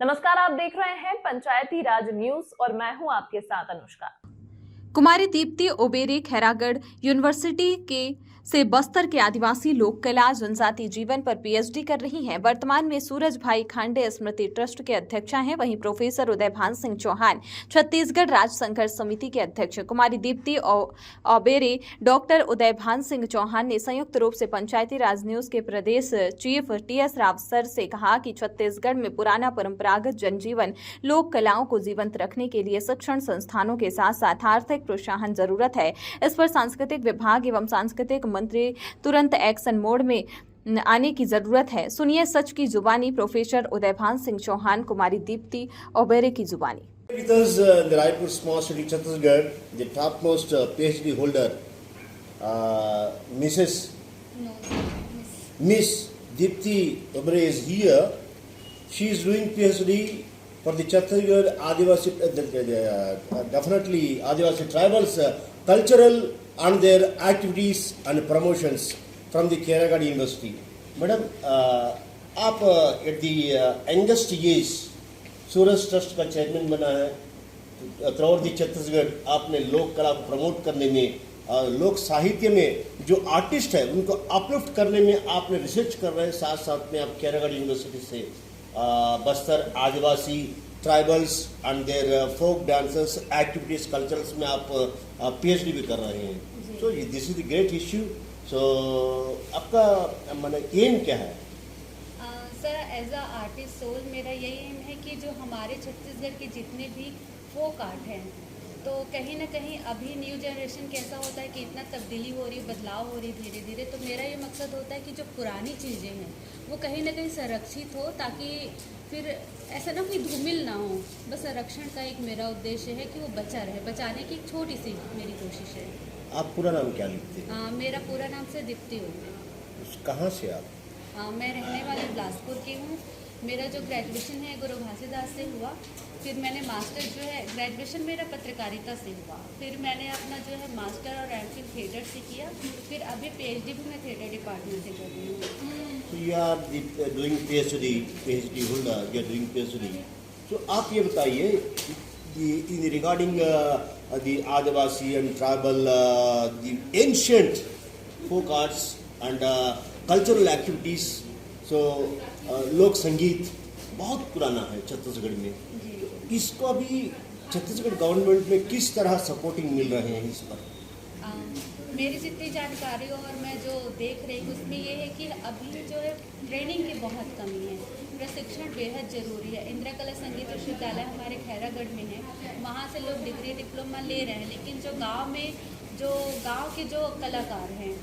नमस्कार, आप देख रहे हैं पंचायती राज न्यूज और मैं हूं आपके साथ अनुष्का। कुमारी दीप्ति ओबेरे खैरागढ़ यूनिवर्सिटी से बस्तर के आदिवासी लोक कला जनजाति जीवन पर पीएचडी कर रही हैं। वर्तमान में सूरज भाई खांडे स्मृति ट्रस्ट के अध्यक्ष हैं। वहीं प्रोफेसर उदयभान सिंह चौहान छत्तीसगढ़ राज्य संघर्ष समिति के अध्यक्ष। कुमारी दीप्ति ओबेरे डॉक्टर उदयभान सिंह चौहान ने संयुक्त रूप से पंचायती राज न्यूज के प्रदेश चीफ टीएस राव सर से कहा कि छत्तीसगढ़ में पुराना परंपरागत जनजीवन लोक कलाओं को जीवंत रखने के लिए शिक्षण संस्थानों के साथ साथ आर्थिक प्रोत्साहन जरूरत है। इस पर सांस्कृतिक विभाग एवं सांस्कृतिक मंत्री तुरंत एक्शन मोड में आने की जरूरत है। सुनिए सच की जुबानी प्रोफेसर उदयभान सिंह चौहान कुमारी दीप्ति ओबेरे की जुबानी। With us in the Raipur small city Chhattisgarh, the topmost PhD holder, Miss Dipti Oberoi is here. She is doing PhD for the Chhattisgarh Adivasi, definitely Adivasi tribals, cultural and their activities and promotions from the Khairatgarh University. Madam, आप at the youngest age Suraj trust का chairman बना है। Through the Chhattisgarh आपने लोक कला को promote करने में, लोक साहित्य में जो आर्टिस्ट है उनको अपलिफ्ट करने में आपने रिसर्च कर रहे हैं। साथ साथ में आप खैरागढ़ यूनिवर्सिटी से बस्तर आदिवासी tribals and their folk dancers activities culturals में आप पीएचडी भी कर रहे हैं। So this is the great issue. So आपका माने एम क्या है? Sir, as a artist soul मेरा यही एम है कि जो हमारे छत्तीसगढ़ के जितने भी फोक आर्ट हैं, तो कहीं ना कहीं अभी न्यू जनरेशन कैसा होता है कि इतना तब्दीली हो रही, बदलाव हो रही धीरे धीरे। तो मेरा ये मकसद होता है कि जो पुरानी चीज़ें हैं वो कहीं ना कहीं संरक्षित हो, ताकि फिर ऐसा ना कोई धूमिल ना हो। बस संरक्षण का एक मेरा उद्देश्य है कि वो बचा रहे, बचाने की एक छोटी सी मेरी कोशिश है। आप पूरा नाम क्या लिखते हैं? मेरा पूरा नाम से दीप्ति ओबेरे। कहाँ से आप? मैं रहने वाली बिलासपुर की हूँ। मेरा जो ग्रेजुएशन है गुरु घासीदास से हुआ, फिर मैंने मास्टर जो है, ग्रेजुएशन मेरा पत्रकारिता से हुआ, फिर मैंने अपना जो है मास्टर और एमफिल थिएटर से किया, फिर अभी पीएचडी भी मैं थिएटर डिपार्टमेंट से कर रही हूँ। So you are doing PhD holder, you are doing PhD. So आप ये बताइए regarding the Adivasi and tribal, the ancient folk arts and cultural activities. So लोक संगीत बहुत पुराना है छत्तीसगढ़ में। इसको अभी छत्तीसगढ़ गवर्नमेंट में किस तरह सपोर्टिंग मिल रहे हैं इस पर? मेरी जितनी जानकारी और मैं जो देख रही हूँ उसमें ये है कि अभी जो है ट्रेनिंग की बहुत कमी है, प्रशिक्षण बेहद ज़रूरी है। इंदिरा कला संगीत विश्वविद्यालय हमारे खैरागढ़ में है, वहाँ से लोग डिग्री डिप्लोमा ले रहे हैं, लेकिन जो गाँव के जो कलाकार हैं,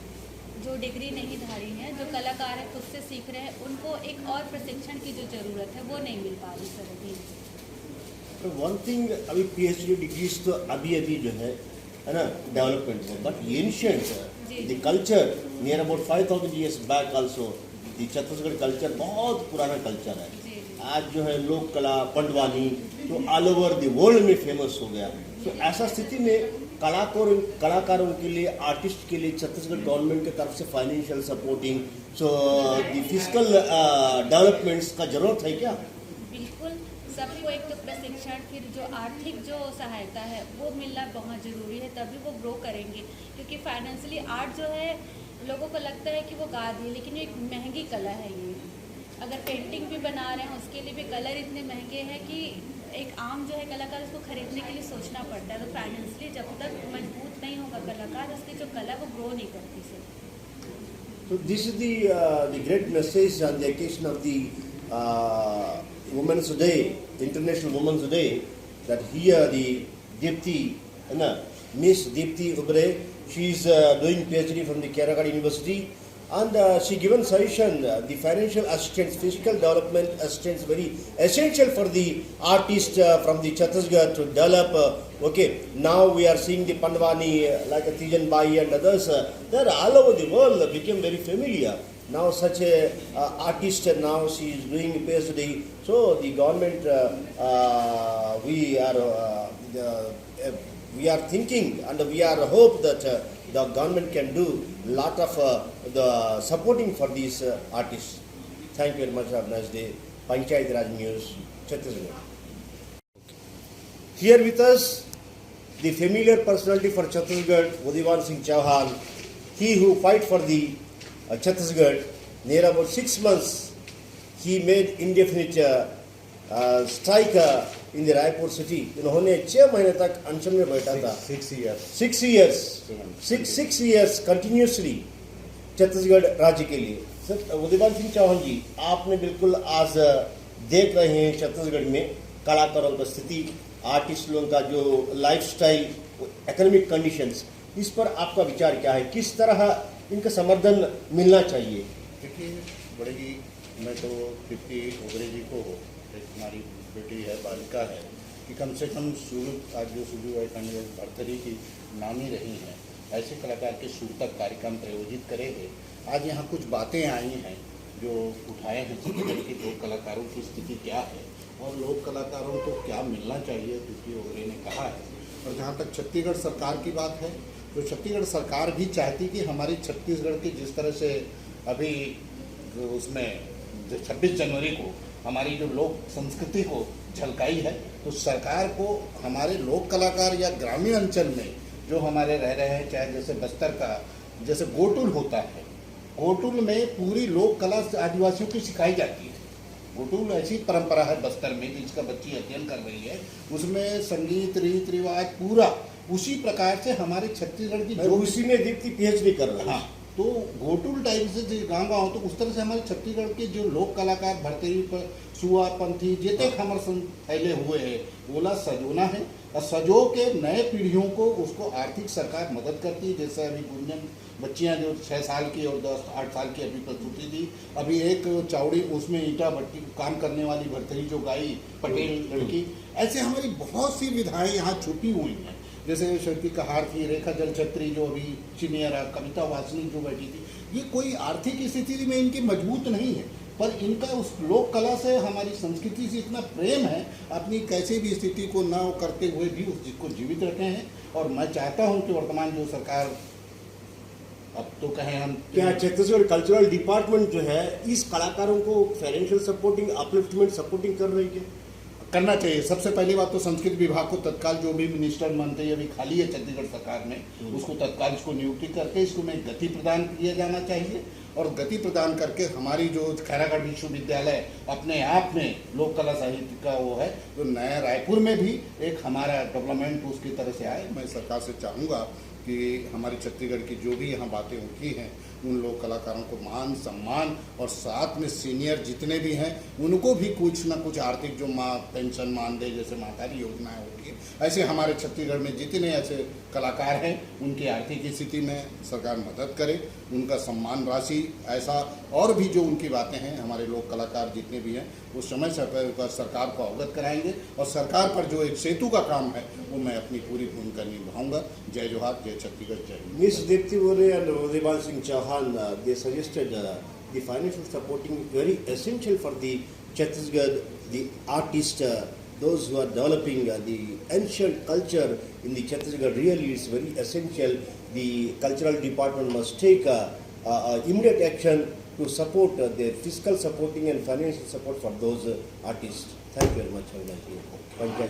जो डिग्री नहीं धारी हैं, जो कलाकार हैं खुद से सीख रहे हैं, उनको एक और प्रशिक्षण की जो ज़रूरत है वो नहीं मिल पा रही सर अभी। वन थिंग, अभी पीएचडी डिग्रीज तो अभी जो है ना डेवलपमेंट है, but ancient the culture near about 5000 years back also the Chhattisgarh culture बहुत पुराना कल्चर है। आज जो है लोक कला पंडवानी तो ऑल ओवर द वर्ल्ड में फेमस हो गया। तो ऐसा स्थिति में कलाकारों के लिए, आर्टिस्ट के लिए छत्तीसगढ़ गवर्नमेंट की तरफ से financial supporting, so the physical developments का जरूरत है क्या? बिल्कुल, सबको एक तो प्रशिक्षण, फिर जो आर्थिक जो सहायता है वो मिलना बहुत ज़रूरी है, तभी वो ग्रो करेंगे। क्योंकि फाइनेंशियली आर्ट जो है लोगों को लगता है कि वो गा दी, लेकिन एक महंगी कला है ये। अगर पेंटिंग भी बना रहे हैं उसके लिए भी कलर इतने महंगे हैं कि एक आम जो है कलाकार उसको खरीदने के लिए सोचना पड़ता है। तो फाइनेंशियली जब तक मजबूत नहीं होगा कलाकार, उसकी जो कला वो ग्रो नहीं करती sir. So this is the great message on the occasion of the Women's Day, International Women's Day, that here the Dipti, Miss Dipti Oberoi, she is doing PhD from the Khairatgarh University, and she given suggestion the financial assistance, physical development assistance very essential for the artist from the Chhattisgarh to develop. Okay, now we are seeing the Pandwani like Tijan Bai and others. They're all over the world became very familiar. Now such a artist now she is doing PhD. So the government we are thinking and we are hope that the government can do lot of the supporting for these artists. Thank you very much. Have a nice day. Panchayat Raj News. Chhattisgarh. Here with us, the familiar personality for Chhattisgarh, Udivan Singh Chauhan, he who fight for the Chhattisgarh. Near about 6 months, he made indefinite strike in the Raipur city. इन्होंने 6 महीने तक अनशन में बैठा था. 6 years continuously Chhattisgarh राज्य के लिए. सर उदिवान सिंह चौहान जी, आपने बिल्कुल आज देख रहे हैं छत्तीसगढ़ में कलाकारों की स्थिति, आर्टिस्ट लोगों का जो लाइफस्टाइल, इकोनॉमिक कंडीशंस, इस पर आपका विचार क्या है? किस तरह इनका समर्थन मिलना चाहिए? देखिए, बड़े ही मैं तो दीप्ति ओबरे जी को, एक हमारी बेटी है, बालिका है, कि कम से कम आज जो सुजू भरतरी की नामी रही हैं, ऐसे कलाकार के सुर तक कार्यक्रम प्रायोजित करेंगे. आज यहाँ कुछ बातें आई हैं जो उठाए हैं छत्तीसगढ़ के लोक कलाकारों की स्थिति क्या है और लोक कलाकारों को क्या मिलना चाहिए, दीप्ति ओबरे ने कहा है. और जहाँ तक छत्तीसगढ़ सरकार की बात है, तो छत्तीसगढ़ सरकार भी चाहती कि हमारी छत्तीसगढ़ की जिस तरह से अभी उसमें 26 जनवरी को हमारी जो लोक संस्कृति को झलकाई है, तो सरकार को हमारे लोक कलाकार या ग्रामीण अंचल में जो हमारे रह रहे हैं, चाहे जैसे बस्तर का जैसे गोटुल होता है, गोटुल में पूरी लोक कला आदिवासियों की सिखाई जाती है. गोटुल ऐसी परंपरा है बस्तर में जिसका बच्ची अध्ययन कर रही है, उसमें संगीत रीत रिवाज पूरा उसी प्रकार से हमारे छत्तीसगढ़ की जो उसी में दीप्ति पीएचडी कर रहे हैं. हाँ, तो गोटुल टाइप से गाँव गाँव तो उस तरह से हमारे छत्तीसगढ़ के जो लोक कलाकार भरतरी पर सुआ पंथी जेते खमर फैले हुए हैं, ओला सजोना है. और सजो के नए पीढ़ियों को उसको आर्थिक सरकार मदद करती है. जैसे अभी गुंजन बच्चियां जो 6 साल की और 8 साल की अभी प्रस्तुति थी, अभी एक चावड़ी उसमें ईंटा भट्टी काम करने वाली भरतरी जो गाई पटेल लड़की, ऐसे हमारी बहुत सी विधाएं यहाँ छुपी हुई हैं. जैसे शक्ति कहार थी, रेखा जलछत्री जो अभी सीनियर, कविता वासनी जो बैठी थी, ये कोई आर्थिक स्थिति में इनकी मजबूत नहीं है, पर इनका उस लोक कला से हमारी संस्कृति से इतना प्रेम है, अपनी कैसे भी स्थिति को न करते हुए भी उस चीज को जीवित रखे हैं. और मैं चाहता हूं कि वर्तमान जो सरकार, अब तो कहें हम, क्या छत्तीसगढ़ कल्चरल डिपार्टमेंट जो है इस कलाकारों को फाइनेंशियल सपोर्टिंग, अपलिफ्टमेंट सपोर्टिंग कर रही है? करना चाहिए. सबसे पहली बात तो संस्कृत विभाग को तत्काल जो भी मिनिस्टर मंत्री अभी खाली है छत्तीसगढ़ सरकार में, उसको तत्काल इसको नियुक्ति करके इसको में गति प्रदान किया जाना चाहिए. और गति प्रदान करके हमारी जो खैरागढ़ विश्वविद्यालय अपने आप में लोक कला साहित्य का वो है, तो नया रायपुर में भी एक हमारा डेवलपमेंट उसकी तरह से आए. मैं सरकार से चाहूँगा कि हमारी छत्तीसगढ़ की जो भी यहाँ बातें उठी हैं, उन लोक कलाकारों को मान सम्मान और साथ में सीनियर जितने भी हैं उनको भी कुछ ना कुछ आर्थिक जो पेंशन मानदेय जैसे मातारी योजनाएं होती है, ऐसे हमारे छत्तीसगढ़ में जितने ऐसे कलाकार हैं उनकी आर्थिक स्थिति में सरकार मदद करे, उनका सम्मान राशि, ऐसा और भी जो उनकी बातें हैं, हमारे लोक कलाकार जितने भी हैं वो समय पर सरकार को अवगत कराएंगे. और सरकार पर जो एक सेतु का काम है वो मैं अपनी पूरी भूमिका निभाऊंगा. जय जोहार, जय छत्तीसगढ़, जय Hind. Miss Dipti Ore and Udivan Singh Chauhan, they suggested the financial supporting very essential for the Chhattisgarh, the artists, those who are developing the ancient culture in the Chhattisgarh. Really, it's very essential. The cultural department must take immediate action to support their fiscal supporting and financial support for those artists. Thank you very much.